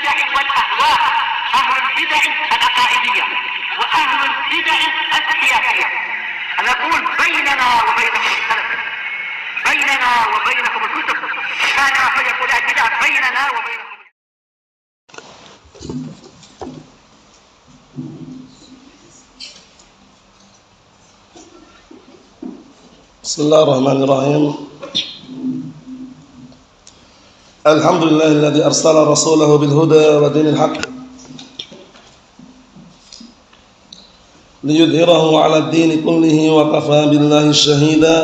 البدع والأهواء، أهل البدع العقائدية وأهل البدع السياسية. نقول بيننا وبينكم السلف، بيننا وبينكم الكتب، كان فيقول البدع بيننا وبينكم. بسم الله الرحمن الرحيم. الحمد لله الذي أرسل رسوله بالهدى ودين الحق ليظهره على الدين كله وكفى بالله شهيدا.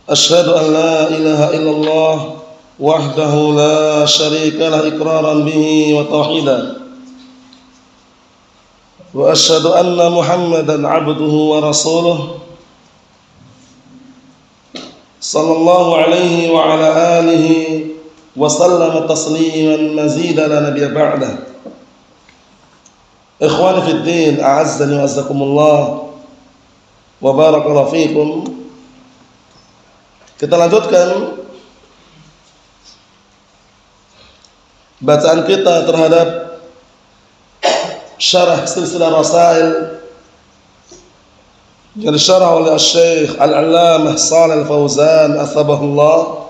أشهد أن لا إله إلا الله وحده لا شريك له إقرارا به وتوحيدا، وأشهد أن محمدا عبده ورسوله صلى الله عليه وعلى آله وسلم تسليما مزيدا لا نبي بعده. إخواني في الدين، أعزني وأعزكم الله وبارك الله فيكم. Kita lanjutkan bacaan kita terhadap syarah silsilah rasail yang disyarah oleh Syekh Al-Allamah Shalih Al-Fauzan Atsabahullah.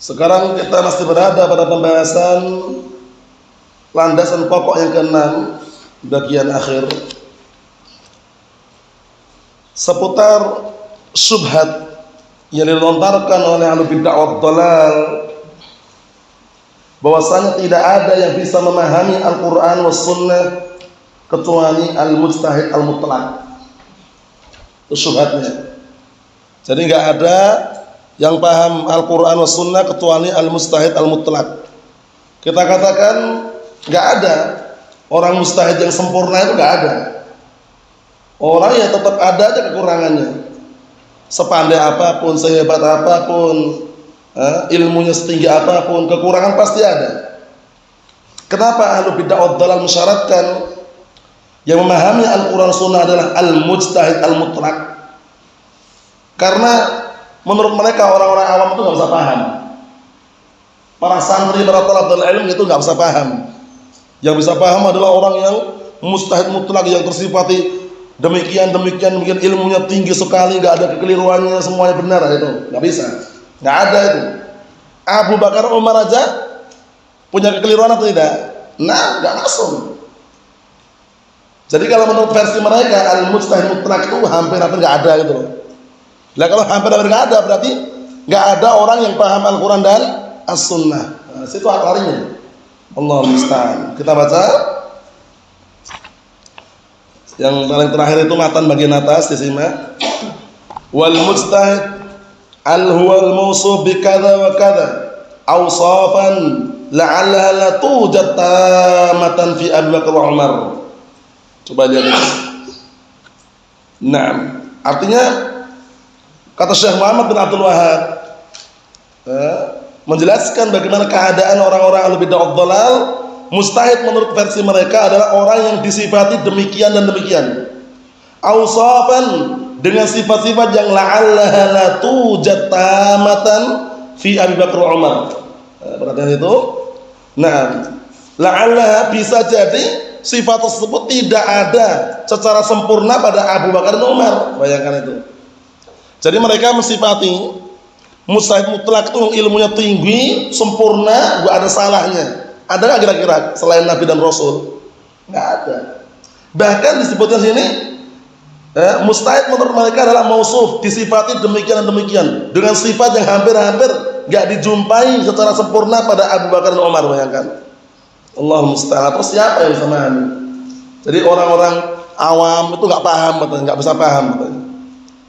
Sekarang kita masih berada pada pembahasan landasan pokok yang ke-6 bagian akhir seputar syubhat yang dilontarkan oleh ahlu bid'ah wad dhalal, bahwasanya tidak ada yang bisa memahami Al-Qur'an was sunnah kecuali al-mujtahid al-mutlaq. Itu syubhatnya. Jadi enggak ada yang paham Al-Qur'an was sunnah kecuali al-mujtahid al-mutlaq. Kita katakan enggak ada orang mujtahid yang sempurna, itu enggak ada. Orang yang tetap ada aja kekurangannya. Sepandai apapun, sehebat apapun, ilmunya setinggi apapun, kekurangan pasti ada. Kenapa ahlu bid'ah wad dhalal mensyaratkan yang memahami Al-Quran Sunnah adalah al-mujtahid al-mutlaq? Karena menurut mereka orang-orang awam itu nggak bisa paham. Para santri, para thalabul ilm itu nggak bisa paham. Yang bisa paham adalah orang yang mujtahid mutlak, yang tersifati demikian ilmunya tinggi sekali, nggak ada kekeliruannya, semuanya benar. Itu nggak bisa, nggak ada itu. Abu Bakar, Umar aja punya kekeliruan atau tidak? Nah, nggak masuk. Jadi kalau menurut versi mereka al-mujtahid mutlak itu hampir nggak ada gitu loh. Nah, kalau hampir nggak ada berarti nggak ada orang yang paham Al-Quran dan As-Sunnah. Nah, situ akarnya. Allah musta'an. Kita baca yang paling terakhir itu matan bagian atas, disimak. Wal mujtahid al-huwal mawsuf bi kadza wa kadza awsafan la'allaha la tujad tamatan fi Abu Bakar wa Umar. Coba lihat itu. Nah, artinya kata Syekh Muhammad bin Abdul Wahhab menjelaskan bagaimana keadaan orang-orang ahlu bid'ah wad dhalal. Mustahid menurut versi mereka adalah orang yang disifati demikian dan demikian. Awsafan, dengan sifat-sifat yang la'allaha la tujad tamatan fi Abi Bakar wa Umar. Perhatian itu. Nah, la'allaha, bisa jadi sifat tersebut tidak ada secara sempurna pada Abu Bakar dan Umar. Bayangkan itu. Jadi mereka mensifati mujtahid mutlak itu ilmunya tinggi, sempurna, enggak ada salahnya. Ada nggak kira-kira selain Nabi dan Rasul? Nggak ada. Bahkan disebutkan sini mustahid menurut mereka adalah mausuf, disifati demikian dan demikian, dengan sifat yang hampir-hampir nggak dijumpai secara sempurna pada Abu Bakar dan Umar. Bayangkan. Allah musta'an. Terus siapa yang bisa memahami? Jadi orang-orang awam itu nggak paham, nggak bisa paham.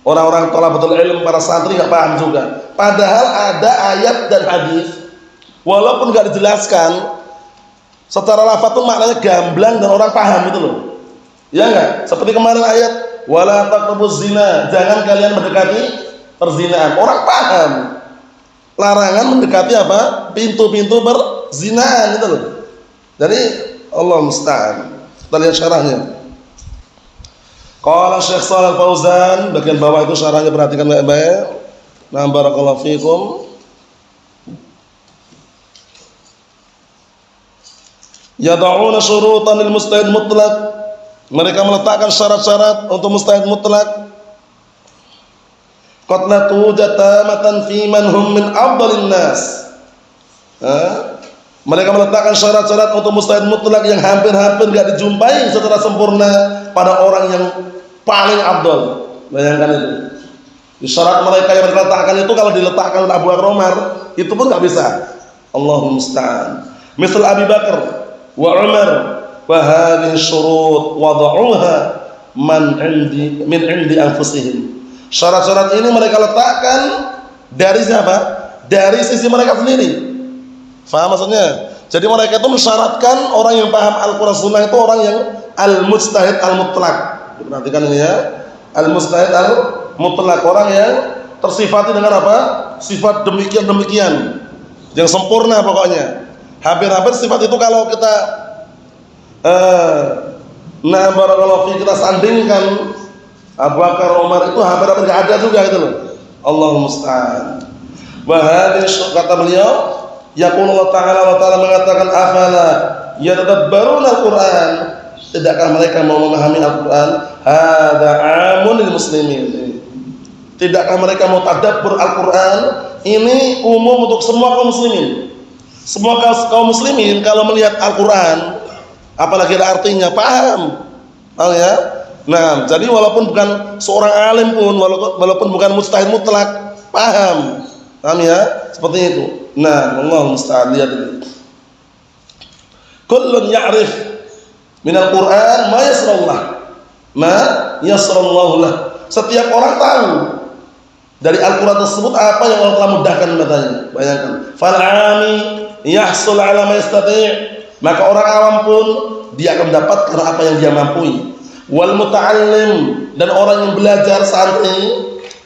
Orang-orang thalabatul ilm, para santri nggak paham juga. Padahal ada ayat dan hadis, walaupun nggak dijelaskan secara lafaz itu maknanya gamblang dan orang paham itu loh. Ya enggak? Seperti kemarin ayat wala taqrabuz zina, jangan kalian mendekati perzinaan. Orang paham. Larangan mendekati apa? Pintu-pintu perzinaan itu loh. Jadi Allah musta'an. Kita lihat syarahnya. Qala Syekh Shalih Al-Fauzan, bagian bawah itu syarahnya perhatikan baik-baik. Nah, barakallahu fikum. Yad'una syurutan lil mustahid mutlaq. Mereka meletakkan syarat-syarat untuk mustahid mutlak. Qad la tujad tamatan fi man hum min afdalin nas. Mereka meletakkan syarat-syarat untuk mustahid mutlak yang hampir-hampir enggak dijumpai secara sempurna pada orang yang paling afdal. Bayangkan itu. Syarat mereka yang mereka letakkan itu kalau diletakkan oleh Abu Bakar Umar, itu pun enggak bisa. Allahumma musta'an. Misal Abi Bakar wa Umar wa hadhihi syurut wada'uha min 'indi anfusihim. Syarat-syarat ini mereka letakkan dari siapa? Dari sisi mereka sendiri. Faham maksudnya? Jadi mereka itu mensyaratkan orang yang paham Al-Qur'an Sunnah itu orang yang al-mujtahid al-mutlaq. Perhatikan ini ya. Al-mujtahid al-mutlaq, orang yang tersifati dengan apa? Sifat demikian-demikian. Yang sempurna pokoknya. Hampir-hampir sifat itu kalau kita barakallahu fi kita sandingkan Abu Bakar Umar itu hampir-hampir enggak ada juga gitu loh. Allahumma musta'an. Wa hadhihi kata beliau, yaqulu Allah Ta'ala mengatakan afala yatadabbaruna al-Qur'an. Tidakkah mereka mau memahami Al-Qur'an? Hadza 'amun lil muslimin. Tidakkah mereka mau tadabbur Al-Qur'an? Ini umum untuk semua kaum muslimin. Semua kaum muslimin kalau melihat Al-Qur'an, apalagi ada artinya, paham. Paham ya? Nah, jadi walaupun bukan seorang alim pun, walaupun bukan mujtahid mutlak, paham. Paham ya? Seperti itu. Nah, Allah musta'an, lihat ini. Kullun ya'rif minal Qur'an ma yasrallah. Ma yasrallahu lah. Setiap orang tahu dari Al-Qur'an tersebut apa yang Allah telah mudahkan padanya. Bayangkan. Fal 'ami yahsul 'ala ma yastati'. Maka orang awam pun dia akan mendapatkan apa yang dia mampu. Wal muta'allim, dan orang yang belajar santri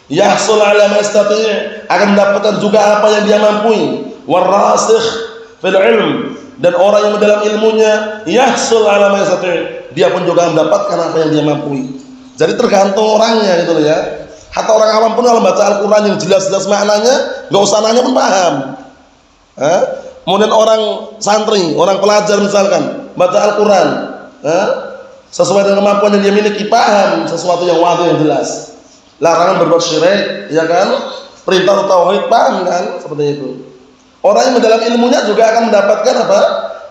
yahsul 'ala ma yastati' akan mendapatkan juga apa yang dia mampu. War rasikh fil 'ilm, dan orang yang dalam ilmunya yahsul 'ala ma yastati' dia pun juga mendapatkan apa yang dia mampu. Jadi tergantung orangnya gitu loh ya. Hatta orang awam pun kalau baca Al-Qur'an yang jelas-jelas maknanya, enggak usah nanya pun paham. Kemudian orang santri, orang pelajar misalkan baca Al-Qur'an, sesuai dengan kemampuan yang dia miliki, paham sesuatu yang wadih yang jelas. Larangan berbuat syirik, ya kan? Perintah tauhid, paham kan? Seperti itu. Orang yang mendalam ilmunya juga akan mendapatkan apa?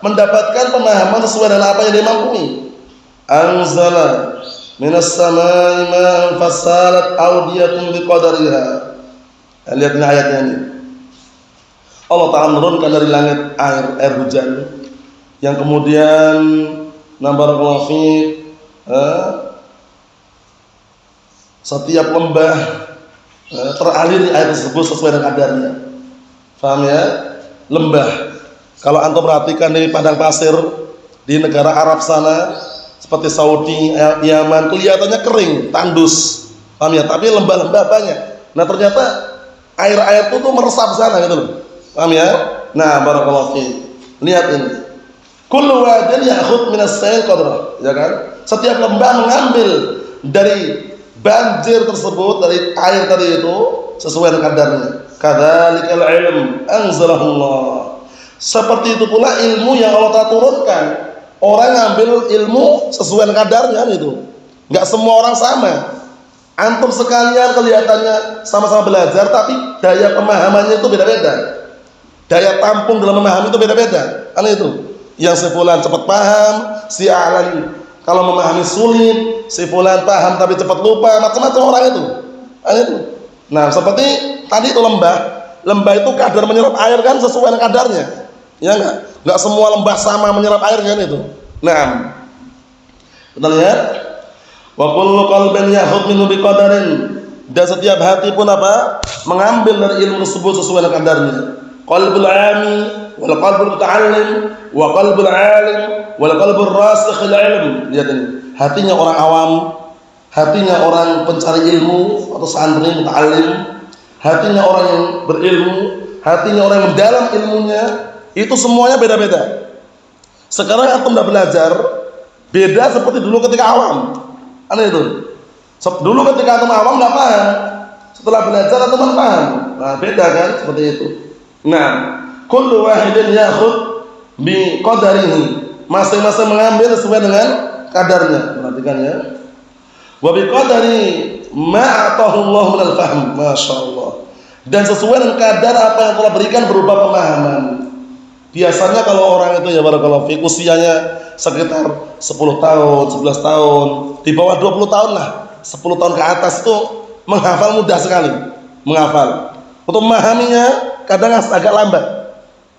Mendapatkan pemahaman sesuai dengan apa yang dia mampu. Anzala minas samai ma'an fasalat awdiyatun biqadariha. Lihat ini ayatnya ini. Allah Ta'ala menurunkan dari langit air hujan yang kemudian barakallahu fiik, setiap lembah teraliri air tersebut sesuai dengan kadarnya. Paham ya? Lembah. Kalau antum perhatikan di padang pasir di negara Arab sana seperti Saudi, Yaman, kelihatannya kering, tandus. Paham ya? Tapi lembah-lembah banyak. Nah, ternyata air-air itu meresap sana gitu loh. Paham ya? Nah, barakallahu fiik. Lihat ini. Kullu wadin ya'khudh minas sayl qadrah, ya kan? Setiap lembah mengambil dari banjir tersebut, dari air tadi itu sesuai dengan kadarnya. Kadzalikal ilm anzalahullah. Seperti itu pula ilmu yang Allah Ta'ala turunkan. Orang ngambil ilmu sesuai dengan kadarnya itu. Enggak semua orang sama. Antum sekalian kelihatannya sama-sama belajar, tapi daya pemahamannya itu beda-beda. Daya tampung dalam memahami itu beda-beda. Kan itu. Yang si fulan cepat paham, si alan kalau memahami sulit, si fulan paham tapi cepat lupa, macam-macam orang itu. Kan itu. Nah, seperti tadi itu lembah itu kadar menyerap air kan sesuai dengan kadarnya. Ya enggak semua lembah sama menyerap air kan itu. Nah, kita lihat wa kullu qalbin ya'khudh minhu biqadarin, dan setiap hati pun apa? Mengambil dari ilmu tersebut sesuai dengan kadarnya. Qalbul 'ami wal qalbul muta'allim wa qalbul 'alim wal qalbur rasikh fil 'ilm. Lihat ini. Hatinya orang awam, hatinya orang pencari ilmu atau santri muta'allim, hatinya orang yang berilmu, hatinya orang yang mendalam ilmunya, itu semuanya beda-beda. Sekarang antum sudah belajar, beda seperti dulu ketika awam. Aneh itu. Dulu ketika antum awam enggak paham. Setelah belajar antum paham. Nah, beda kan seperti itu. Nah, kullu wahidin ya'khudh bi qadarihi. Masing-masing mengambil sesuai dengan kadarnya. Perhatikan ya. Wa biqadari ma atahu Allah minal fahm. Masyaallah. Dan sesuai dengan kadar apa yang Allah berikan berupa pemahaman. Biasanya kalau orang itu ya barakallahu fiik usianya sekitar 10 tahun, 11 tahun, di bawah 20 tahun lah, 10 tahun ke atas itu menghafal mudah sekali. Menghafal. Untuk memahaminya kadang agak lambat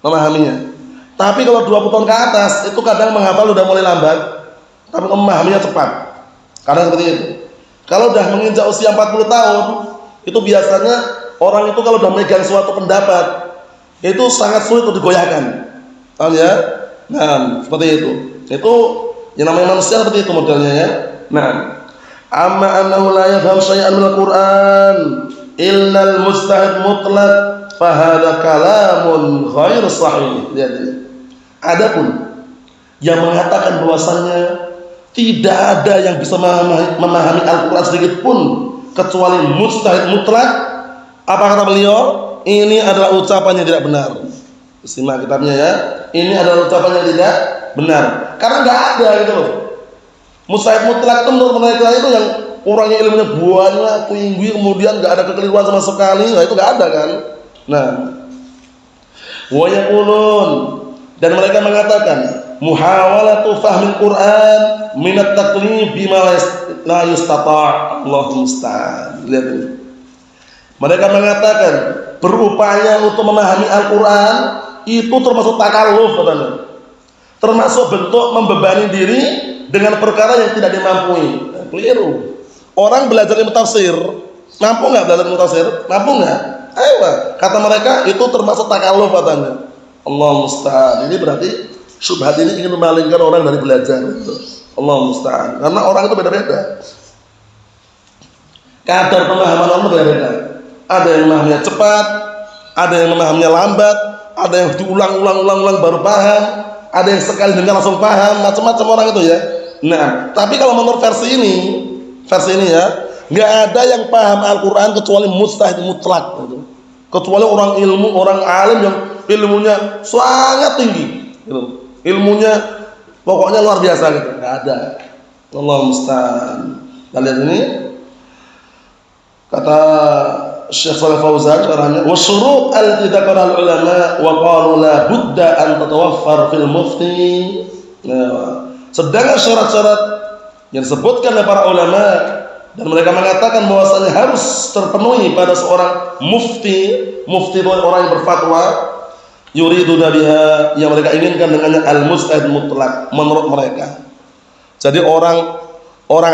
memahaminya. Tapi kalau 20 tahun ke atas itu kadang menghafal udah mulai lambat, tapi memahaminya cepat. Kadang seperti itu. Kalau udah menginjak usia 40 tahun, itu biasanya orang itu kalau udah megang suatu pendapat itu sangat sulit untuk digoyahkan. Paham ya? Nah, seperti itu. Itu yang namanya manusia seperti itu modelnya ya. Nah, amma annahu la yafhamu syai'an minal Qur'an illa al-mustahid mutlaq fa hadha kalamun ghair sahih. Lihat ini. Adapun yang mengatakan bahwasannya tidak ada yang bisa memahami Al-Qur'an sedikit pun kecuali mustahid mutlak, apa kata beliau? Ini adalah ucapan yang tidak benar. Simak kitabnya ya. Ini adalah ucapan yang tidak benar. Karena enggak ada gitu loh. Mustahid mutlak itu menurut mereka itu yang orangnya ilmunya banyak, tinggi, kemudian enggak ada kekeliruan sama sekali. Nah, itu enggak ada kan. Nah, wa yaqulun, dan mereka mengatakan muhawalatu fahmil Qur'an min at-taqlid bima la yustata'. Allahu musta'an. Lihat ini. Mereka mengatakan berupaya untuk memahami Al-Quran itu termasuk takalluf katanya. Termasuk bentuk membebani diri dengan perkara yang tidak dimampui. Keliru. Orang belajar ilmu tafsir, mampu nggak belajar ilmu tafsir? Mampu nggak? Ayo, kata mereka itu termasuk takalluf katanya. Allah musta'an. Ini berarti syubhat ini ingin memalingkan orang dari belajar. Allah musta'an. Karena orang itu beda-beda. Kadar pemahaman orang beda-beda. Ada yang memahaminya cepat, ada yang memahaminya lambat, ada yang diulang-ulang baru paham, ada yang sekali dengar langsung paham, macam-macam orang itu ya. Nah, tapi kalau menurut versi ini ya, nggak ada yang paham Al-Quran kecuali mustahid mutlak, gitu. Kecuali orang ilmu, orang alim yang ilmunya sangat tinggi, gitu. Ilmunya pokoknya luar biasa gitu, nggak ada. Allah musta'an. Kita lihat ini, kata Syekh Shalih Fauzan caranya wa syurut al-tidakar ulama wa qalu la budda an tatawaffar fil mufti. Nah, sedangkan syarat-syarat yang disebutkan oleh para ulama dan mereka mengatakan bahwasanya harus terpenuhi pada seorang mufti itu orang yang berfatwa yuridu biha, yang mereka inginkan dengannya al-mustahid mutlak menurut mereka. Jadi orang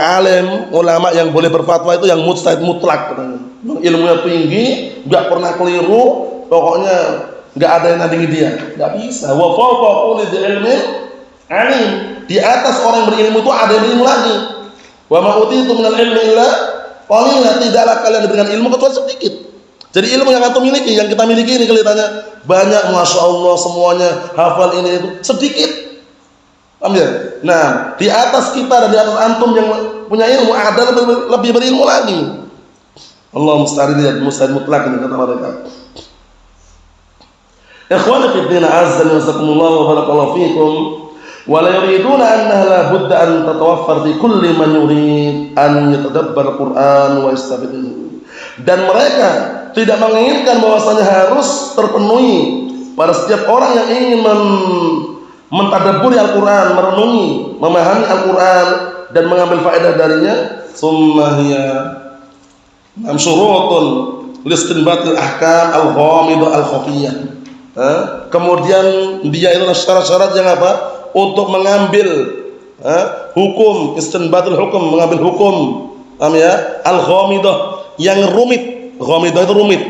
alim, ulama yang boleh berfatwa itu yang mustahid mutlak katanya. Ilmunya tinggi, enggak pernah keliru, pokoknya enggak ada yang nandingi dia. Enggak bisa. Wa fawqa kulli ilmin alim. Di atas orang yang berilmu itu ada yang berilmu lagi. Wa ma utitu minal ilmi illa qalila. Tidaklah kalian diberikan ilmu kecuali sedikit. Jadi ilmu yang antum miliki, yang kita miliki ini kelihatannya banyak, masya Allah, semuanya hafal ini itu sedikit. Paham ya? Nah, di atas kita dan di atas antum yang punya ilmu ada lebih berilmu lagi. Allah musta'an, lihat mustahid mutlak ini kata mereka. Ikhwani fi din, azza wa jazakumullah wa barakallahu fikum. Wa la yuriduna annaha la budda an tatawaffar fi kulli man yurid an yatadabbar Qur'an wa yastabid. Dan mereka tidak menginginkan bahwasanya harus terpenuhi pada setiap orang yang ingin mentadabburi Al-Quran, merenungi, memahami Al-Quran dan mengambil faedah darinya. Summa hiya syurutun listinbatil ahkam al-ghamidah al-khafiyah. Kemudian dia itu syarat-syarat yang apa? Untuk mengambil hukum, istinbatul hukum, mengambil hukum, ya, al-ghamidah yang rumit. Ghamidah itu rumit.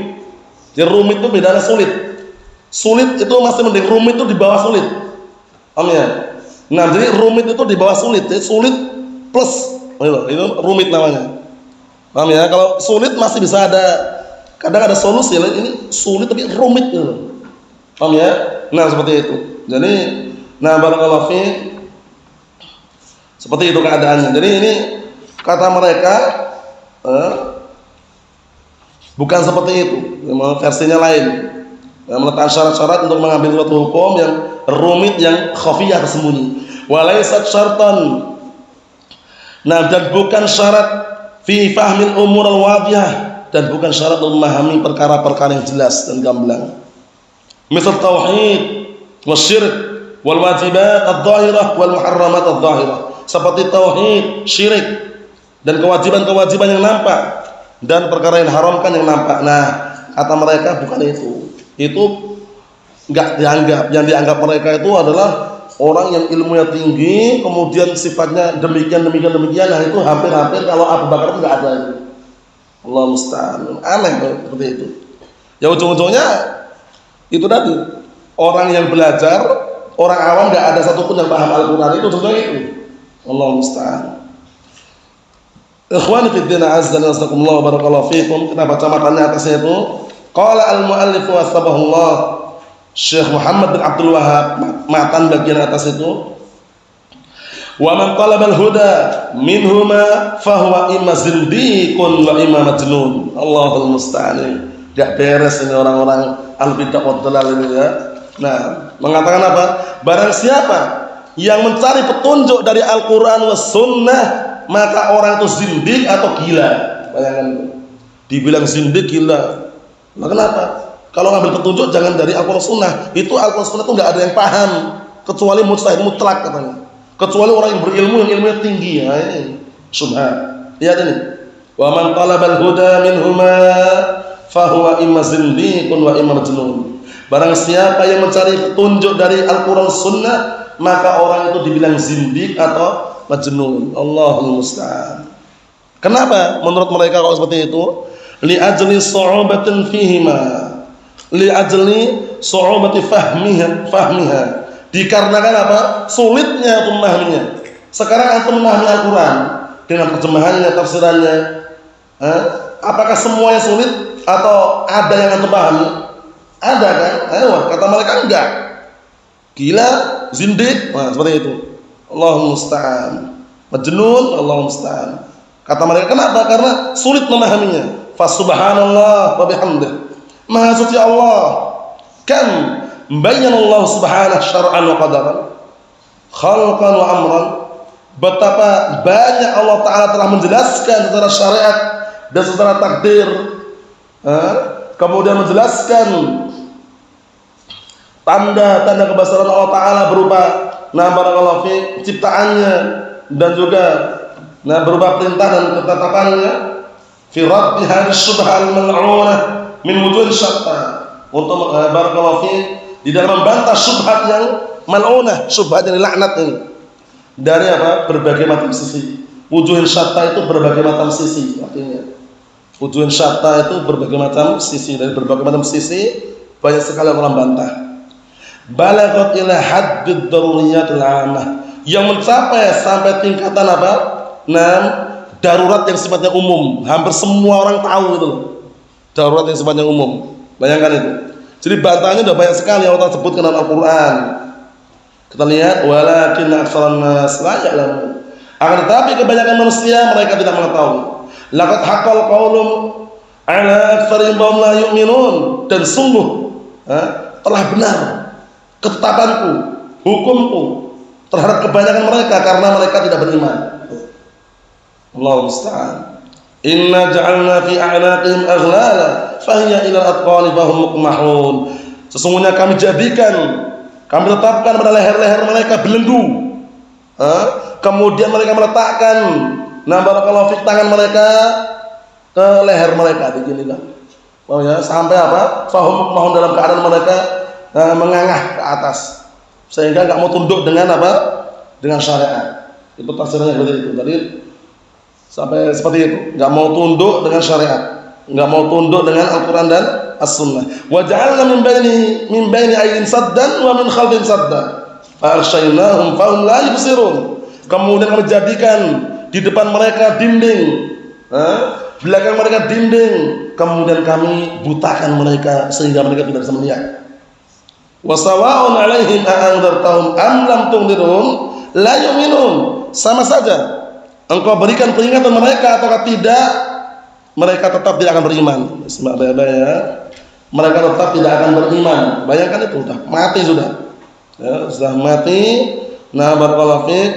Jadi rumit itu bedanya sulit. Sulit itu masih mending, rumit itu di bawah sulit. Ya. Nah, jadi rumit itu di bawah sulit. Jadi sulit plus itu rumit namanya. Paham ya? Kalau sulit masih bisa ada, kadang ada solusi. Ini sulit tapi rumit gitu. Paham ya? Nah, seperti itu. Jadi, nah barakallahu fiik, seperti itu keadaannya. Jadi ini kata mereka bukan seperti itu. Versinya lain. Meletakkan syarat-syarat untuk mengambil suatu hukum yang rumit, yang khafiyah, tersembunyi. wa laysat syartan. Nah, dan bukan syarat fi fahmil umur al-wadhiyah, dan bukan syarat memahami perkara-perkara yang jelas dan gamblang. Misal tauhid wasyirk wal wajibat adh-dhahirah wal muharramat adh-dhahirah. Seperti tauhid, syirik dan kewajiban-kewajiban yang nampak dan perkara yang haramkan yang nampak. Nah, kata mereka bukan itu. Itu enggak dianggap. Yang dianggap mereka itu adalah orang yang ilmunya tinggi, kemudian sifatnya demikian. Nah, itu hampir-hampir kalau Abu Bakar itu enggak ada itu. Allah musta'an. Aneh seperti itu. Ya ujung-ujungnya itu tadi. Orang yang belajar, orang awam enggak ada satupun yang paham Al-Qur'an, itu ujungnya itu. Allah musta'an. Ikhwani fi din, azza wa jalla, barakallahu fikum. Kita baca matanya atasnya itu. Qala al-muallif wa sabahullah, Syekh Muhammad bin Abdul Wahhab, matan bagian atas itu. Wa man talaba al-huda minhuma fahuwa imma zindiqun wa imma majnun. Allahul musta'an. Enggak beres ini orang-orang al-bid'ah wad dhalal ini ya. Nah, mengatakan apa? Barang siapa yang mencari petunjuk dari Al-Qur'an was sunnah, maka orang itu zindik atau gila. Bayangkan itu. Dibilang zindik, gila. Nah, kenapa? Kalau ngambil petunjuk jangan dari Al-Qur'an sunnah. Itu Al-Qur'an sunnah itu enggak ada yang paham kecuali mujtahid mutlak katanya. Kecuali orang yang berilmu, yang ilmunya tinggi. Nah, ini subhan. Lihat ini. Wa man talabal huda minhuma fahuwa imma zindiqun wa imma majnun. Barang siapa yang mencari petunjuk dari Al-Qur'an sunnah, maka orang itu dibilang zindiq atau majnun. Allahul musta'an. Kenapa menurut mereka kalau seperti itu? Li ajli su'ubatin fihima, li ajli su'ubati fahmiha. Dikarenakan apa? Sulitnya untuk memahaminya. Sekarang antum memahami Al-Qur'an dengan terjemahannya, tafsirannya. Apakah semuanya sulit atau ada yang antum pahami? Ada kan? Ayo, kata mereka enggak. Gila, zindik, nah, seperti itu. Allahul musta'an. Majnun, Allahul musta'an. Kata mereka kenapa? Karena sulit memahaminya. Fa subhanallah wa bihamdih. Maha suci Allah. Kam bayyana Allah subhanahu syar'an wa qadaran, khalqan wa amran. Betapa banyak Allah Ta'ala telah menjelaskan secara syariat dan secara takdir. Kemudian menjelaskan tanda-tanda kebesaran Allah Ta'ala berupa barakallahu fi ciptaannya dan juga berupa perintah dan ketetapannya fi raddi hadhihi syubhah al-mal'unah min wujuh syatta, untuk barakallahu fi di dalam membantah syubhat yang mal'unah, syubhat yang laknat ini dari apa? Berbagai macam sisi. Wujuh syatta itu berbagai macam sisi artinya. Wujuh syatta itu berbagai macam sisi, dari berbagai macam sisi banyak sekali orang bantah. Balaghat ila haddid daruriyatil 'ammah, yang mencapai sampai tingkatan apa? Darurat yang sifatnya umum. Hampir semua orang tahu itu. Darurat yang sifatnya umum. Bayangkan itu. Jadi bantahannya sudah banyak sekali yang Allah sebutkan dalam Al-Qur'an. Kita lihat walakin aktsaran nas la ya'lamun. Akan tetapi kebanyakan manusia mereka tidak mengetahui. Laqad haqqal qawlu 'ala aktsarihim la yu'minun, dan sungguh telah benar ketetapanku, hukumku terhadap kebanyakan mereka karena mereka tidak beriman. Allahu musta'an. Inna ja'alna fi a'naqihim aghlala fahiya ila al-atqani fahum muqmahun. Sesungguhnya kami jadikan, kami letakkan pada leher-leher mereka belenggu. Kemudian mereka meletakkan barakallahu fi tangan mereka ke leher mereka beginilah. Oh ya, sampai apa? Fahum muqmahun, dalam keadaan mereka mengangah ke atas sehingga enggak mau tunduk dengan apa? Dengan syariat. Itu tafsirnya seperti itu. Tadi sampai seperti itu, enggak mau tunduk dengan syariat, enggak mau tunduk dengan Al-Qur'an dan As-Sunnah. Wa ja'alna min baini aydin saddan wa min khalfin saddan fa arshaynahum fa hum la yubsirun. Kemudian kami jadikan di depan mereka dinding, belakang mereka dinding, kemudian kami butakan mereka sehingga mereka tidak bisa melihat. Wa sawa'un 'alaihim a'anzartahum am lam tunzirhum la yu'minun. Sama saja engkau berikan peringatan mereka ataukah tidak, mereka tetap tidak akan beriman. Ya. Mereka tetap tidak akan beriman. Bayangkan itu, sudah mati sudah. Ya, sudah mati, Nah, barakallahu fiik.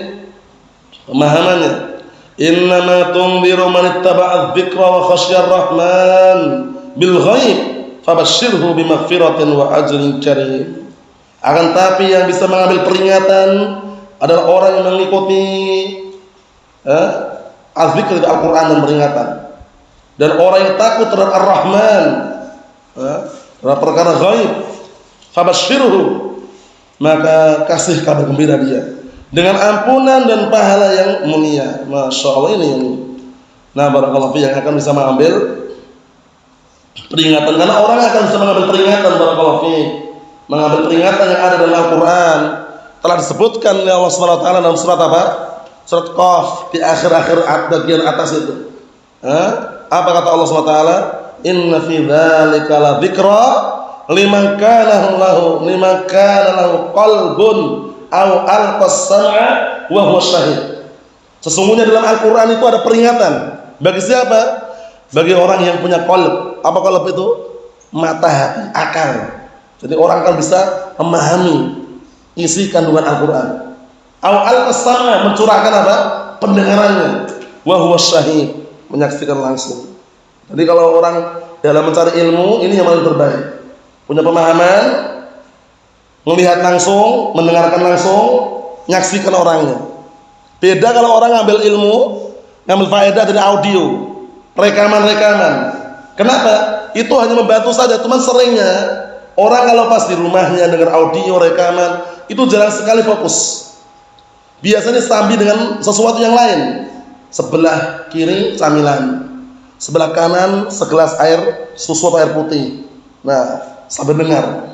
Pemahamannya, innama tunziru man ittaba'a dzikra wa khasyar rahman bil ghaib fabashshirhu bimaghfiratin wa ajrin karim. Akan tapi yang bisa mengambil peringatan adalah orang yang mengikuti az-zikr Al-Qur'an dan peringatan. Dan orang yang takut terhadap Ar-Rahman, terhadap perkara ghaib, fabashshirhu, maka kasih kabar gembira dia dengan ampunan dan pahala yang mulia. Masya Allah, ini yang nah barakallahu fiik yang akan bisa mengambil peringatan, karena orang akan bisa mengambil peringatan barakallahu fiik, mengambil peringatan yang ada dalam Al-Quran. Telah disebutkan oleh Allah Subhanahu wa taala dalam surat apa? Surat Qaf, di akhir-akhir bagian atas itu. Apa kata Allah Subhanahu wa taala? Inna fi dzalika la dzikra liman kana lahu qalbun aw alqas sam'a wa huwa syahid. Sesungguhnya dalam Al-Qur'an itu ada peringatan bagi siapa? Bagi orang yang punya qalb. Apa qalb itu? Mata hati, akal. Jadi orang akan bisa memahami isi kandungan Al-Qur'an. Aw alqas sam'a, mencurahkan apa? Pendengarannya. Wa huwa syahid, menyaksikan langsung. Jadi kalau orang dalam mencari ilmu, ini yang paling terbaik. Punya pemahaman, melihat langsung, mendengarkan langsung, menyaksikan orangnya. Beda kalau orang ngambil ilmu, ngambil faedah dari audio, rekaman-rekaman. Kenapa? Itu hanya membantu saja, teman. Seringnya orang kalau pas di rumahnya dengar audio, rekaman, itu jarang sekali fokus. Biasanya sambil dengan sesuatu yang lain. Sebelah kiri camilan, sebelah kanan segelas air susu atau air putih. Nah, sambil dengar.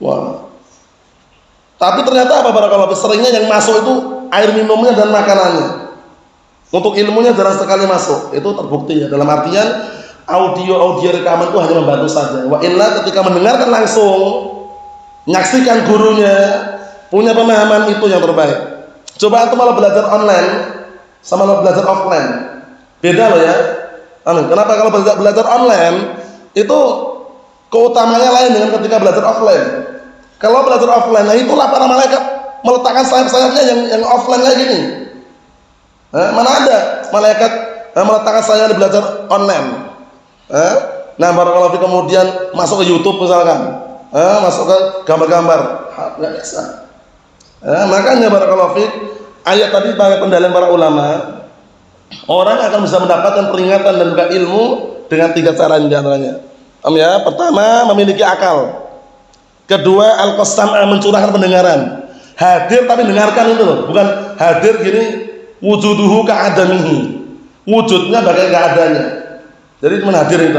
Wah. Tapi ternyata apa barakallahu fiik, seringnya yang masuk itu air minumnya dan makanannya. Untuk ilmunya jarang sekali masuk. Itu terbukti ya. Dalam artian audio rekaman itu hanya membantu saja. Wa illa ketika mendengarkan langsung, menyaksikan gurunya, punya pemahaman, itu yang terbaik. Coba antum kalau belajar online sama kalau belajar offline, beda loh ya. Kenapa? Kalau belajar online itu keutamanya lain dengan ketika belajar offline. Kalau belajar offline, nah itulah para malaikat meletakkan sayap-sayapnya yang offline kayak gini. Mana ada malaikat meletakkan sayapnya belajar online? Nah, barakallahu fiik, kemudian masuk ke YouTube misalkan, masuk ke gambar-gambar, nggak bisa. Makanya barakallahu fiik, ayat tadi sebagai pendalilan para ulama, orang akan bisa mendapatkan peringatan dan juga ilmu dengan 3 cara di antaranya. Ya, pertama memiliki akal. Kedua, al-qasam'a, mencurahkan pendengaran. Hadir tapi dengarkan itu loh, bukan hadir gini wujuduhu ka'adamihi. Wujudnya bagai enggak adanya. Jadi cuma hadir itu.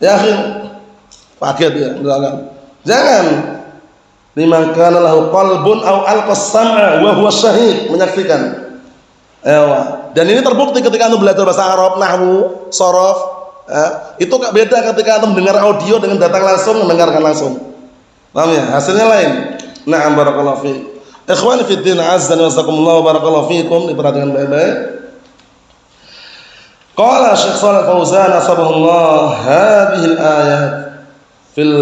Ya, akhir paket ya, jangan. Liman kana lahu qalbun aw al-qasam'a wa huwa syahid, menyaksikan. Dan ini terbukti ketika antum belajar bahasa Arab, nahwu, shorof, itu beda ketika antum mendengar audio dengan datang langsung mendengarkan langsung. Paham ya? Hasilnya lain. Na'am, barakallahu fiik. Ikhwani fid din, azza wa jazakumullah, barakallahu fiikum, diperhatikan baik-baik. Qala Syekh Shalih Fauzan asbahullah, hadhihi al-ayat fil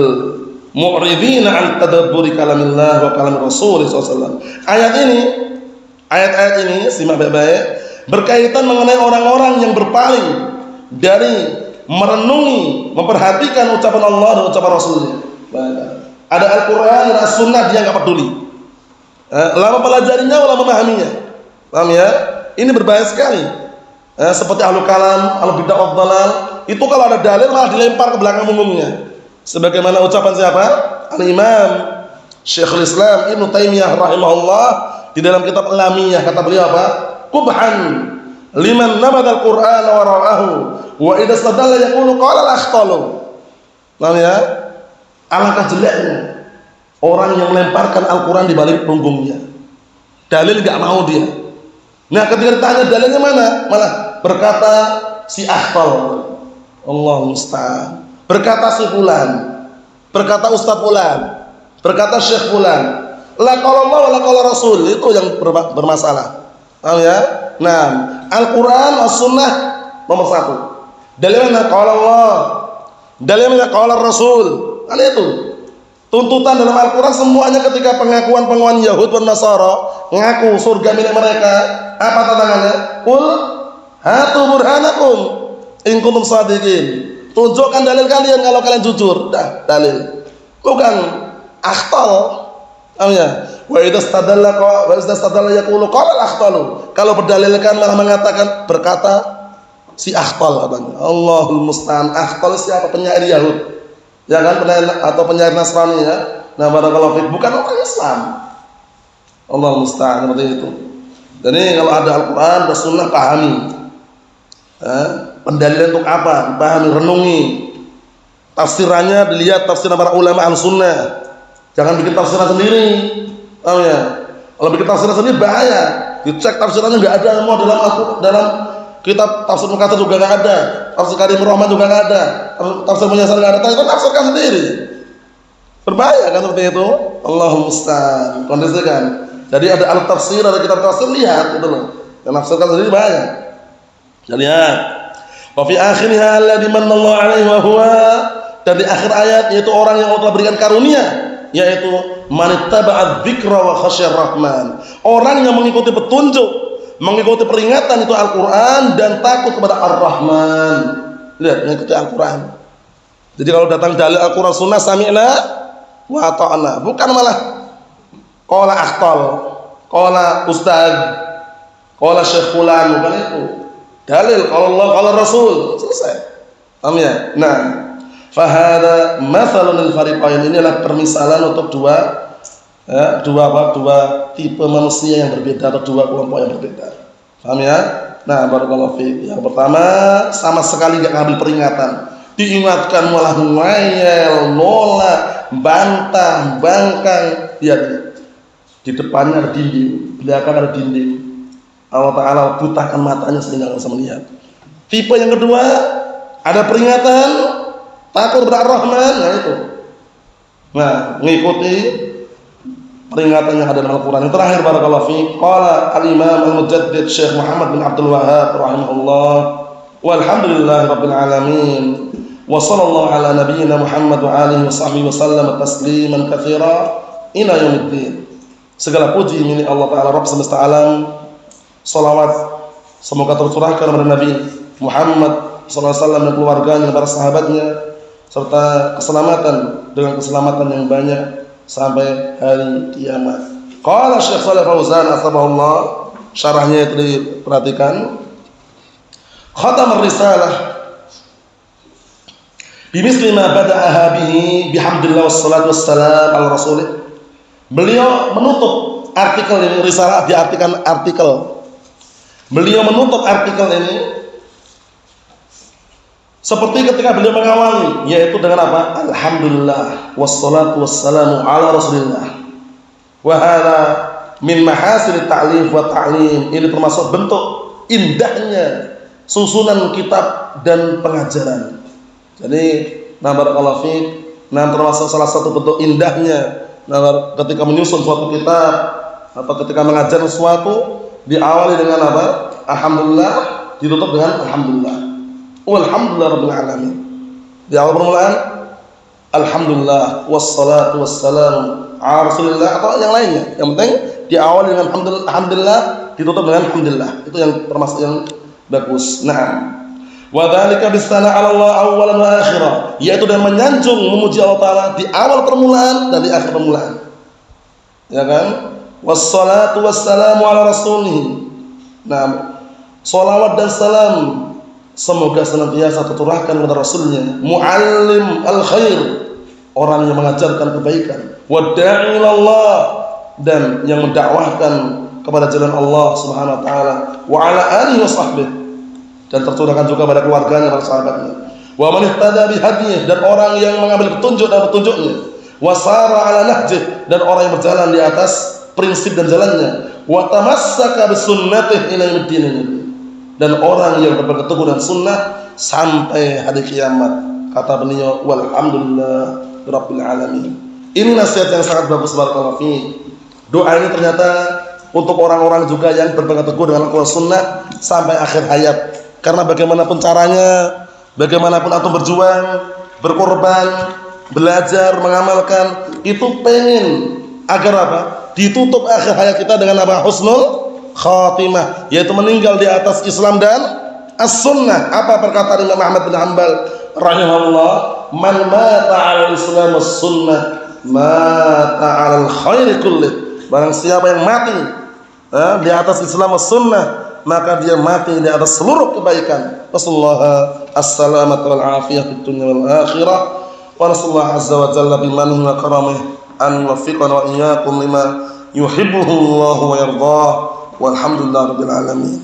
mu'ridina an tadabburi kalamillah wa kalam Rasul sallallahu alaihi wasallam. Ayat-ayat ini simak baik-baik, berkaitan mengenai orang-orang yang berpaling dari merenungi, memperhatikan ucapan Allah dan ucapan Rasulnya. Ada Al-Quran dan As-Sunnah, dia nggak peduli. Lama pelajarinya, lama memahaminya. Paham ya? Ini berbahaya sekali. Seperti ahlu kalam, ahlu bid'ah wad dhalal, itu kalau ada dalil malah dilempar ke belakang umumnya. Sebagaimana ucapan siapa? Al-Imam Syekhul Islam Ibnu Taimiyah rahimahullah di dalam kitab Al-Lamiyah, kata beliau apa? Qubhan liman nabada al-Qur'an wa ra'ahu wa idza stadalla yaqulu qala al-akhtalu. Paham ya? Alangkah jeleknya orang yang melemparkan Al-Quran di balik punggungnya. Dalil enggak mau dia. Nah, ketika ditanya dalilnya mana, malah berkata si akhtal. Allah musta'an. Berkata si fulan, berkata ustaz fulan, berkata syekh fulan. La qala Allah wa la qala Rasul, itu yang bermasalah. Paham ya? Nah, Al-Quran, As-Sunnah nomor 1. Dalilnya qala Allah, dalilnya qala Rasul. Kan itu. Tuntutan dalam Al-Quran semuanya ketika pengakuan Yahud dan Nasara ngaku surga milik mereka, apa tantangannya? Qul hatu burhanakum in kuntum shadiqin. Tunjukkan dalil kalian kalau kalian jujur. Dah, dalil. Bukan akhtal. Amnya. Wa idza stadalla yaqulu qala al-akhtalu. Kalau berdalilkan malah mengatakan berkata si akhtal katanya. Allahul musta'an. Akhtal siapa? Penyair Yahud. Ya kan, penyair Nasrani ya. Nah, barakallahu fiik, bukan orang Islam. Allah musta'an seperti itu. Jadi kalau ada Al-Qur'an dan Sunnah pahami. Pendalilan untuk apa? Dipahami, renungi. Tafsirannya dilihat tafsiran para ulama Ahlussunnah. Jangan bikin tafsiran sendiri. Tahu ya? Kalau bikin tafsiran sendiri bahaya. Dicek tafsirannya enggak ada, mau dalam kitab tafsir Mukatsir juga enggak ada. Tafsir Karim Rahman juga enggak ada. Tafsir Muyassar enggak ada. Kita tafsirkan sendiri. Berbahaya kan seperti itu? Allahumma musta'an. Kondisikan. Jadi ada alat tafsir, ada kitab tafsir, lihat gitu loh. Yang tafsirkan sendiri bahaya. Jadi lihat. Wa fi akhiriha alladzi manallahu alaihi wa huwa, dan di akhir ayat yaitu orang yang Allah berikan karunia, yaitu manittaba'a dzikra wa khasyar rahman. Orang yang mengikuti petunjuk, mengikuti peringatan itu Al-Qur'an dan takut kepada Ar-Rahman. Lihat, mengikuti Al-Qur'an. Jadi kalau datang dalil Al-Qur'an Sunnah sami'na wa ata'na, bukan malah qala akhtal, qala ustaz, qala syekh fulan, bukan itu. Dalil qala Allah qala Rasul, selesai. Paham ya? Nah, fa hada mathalun lil fariqain, ini adalah permisalan untuk dua tipe manusia yang berbeda atau dua kelompok yang berbeda. Paham ya? Nah, barakallahu fiik. Yang pertama sama sekali enggak ngambil peringatan. Diingatkan malah ngeyel, nolak, bantah, bangkang. Lihat. Di depannya ada dinding, belakang ada dinding. Allah Ta'ala butakan matanya sehingga enggak bisa melihat. Tipe yang kedua, ada peringatan, takut kepada Ar-Rahman, nah itu. Nah, mengikuti peringatan yang ada dalam Al-Quran. Yang terakhir, barakallahu fiik, qala al-Imam al-Mujaddid Syekh Muhammad bin Abdul Wahhab rahimahullah, walhamdulillahi rabbil alamin, wa sallallahu ala nabiyyina Muhammad wa alihi wa sahbihi wa sallam tasliman katsira ila yaumiddin. Segala puji milik Allah Ta'ala Rabb semesta alam. Salawat semoga tercurahkan kepada Nabi Muhammad sallallahu alaihi wasallam dan keluarganya, para sahabatnya, serta keselamatan dengan keselamatan yang banyak sampai hari kiamat. Qala Syekh Shalih Fauzan atsabahullah, syarahnya itu diperhatikan. Khatam ar-risalah bimisli ma bada'aha bihi bihamdillah wassalatu wassalam ala rasulih. Beliau menutup artikel ini, risalah diartikan artikel. Beliau menutup artikel ini seperti ketika beliau mengawali, yaitu dengan apa? Alhamdulillah wassalatu wassalamu ala rasulillah. Wa hadha min mahasin ta'lif wa ta'lim. Ini termasuk bentuk indahnya susunan kitab dan pengajaran. Jadi, barakallahu fiik, termasuk salah satu bentuk indahnya ketika menyusun suatu kitab atau ketika mengajar sesuatu, diawali dengan apa? Alhamdulillah, ditutup dengan alhamdulillah. Walhamdulillah rabbil alamin. Di awal permulaan alhamdulillah wassalatu wassalamu ala rasulillah atau yang lainnya. Yang penting diawali dengan alhamdulillah, ditutup dengan alhamdulillah. Itu yang termasuk yang bagus. Naam. Wa dzalika bisana 'ala Allah awwalan wa akhiran, yaitu dan menyanjung memuji Allah Taala di awal permulaan dan di akhir permulaan. Ya kan? Wassalatu wassalamu ala rasulih. Nah, salawat dan salam semoga senantiasa tercurahkan kepada rasulnya, muallim al-khair, orang yang mengajarkan kebaikan, wa da'i ilallah, dan yang mendakwahkan kepada jalan Allah Subhanahu wa taala, wa ala alihi wa sahbihi, dan tercurahkan juga pada keluarganya, para sahabatnya, wa man ihtada bi hadiyih, dan orang yang mengambil petunjuk dan petunjuknya, wa sara ala nahjih, dan orang yang berjalan di atas prinsip dan jalannya, wa tamassaka bi sunnatihi ila yaumiddin, dan orang yang berpegang teguh dengan sunnah sampai hari kiamat. Kata beliau, walhamdulillah rabbil alamin. Ini nasihat yang sangat bagus, barakallahu fiik. Doa ini ternyata untuk orang-orang juga yang berpegang teguh dengan Al-Qur'an Sunnah sampai akhir hayat. Karena bagaimanapun caranya, bagaimanapun antum berjuang, berkorban, belajar, mengamalkan, itu pengen agar apa? Ditutup akhir hayat kita dengan apa? Husnul khatimah, yaitu meninggal di atas Islam dan as-sunnah. Apa perkataan Imam Ahmad bin Hanbal rahimahullah? Man mata 'alal Islam was-sunnah mata 'alal khairi kullih. Barang siapa yang mati di atas Islam was-sunnah, maka dia mati di atas seluruh kebaikan. Wassallallahu as-salamata wal afiyah fid dunya wal akhirah. Wa nasallahu azza wa jalla bimanihi wa karamihi an yuwaffiqana wa iyyakum lima yuhibbuhu Allah wa yardah. Walhamdulillah rabbil alamin.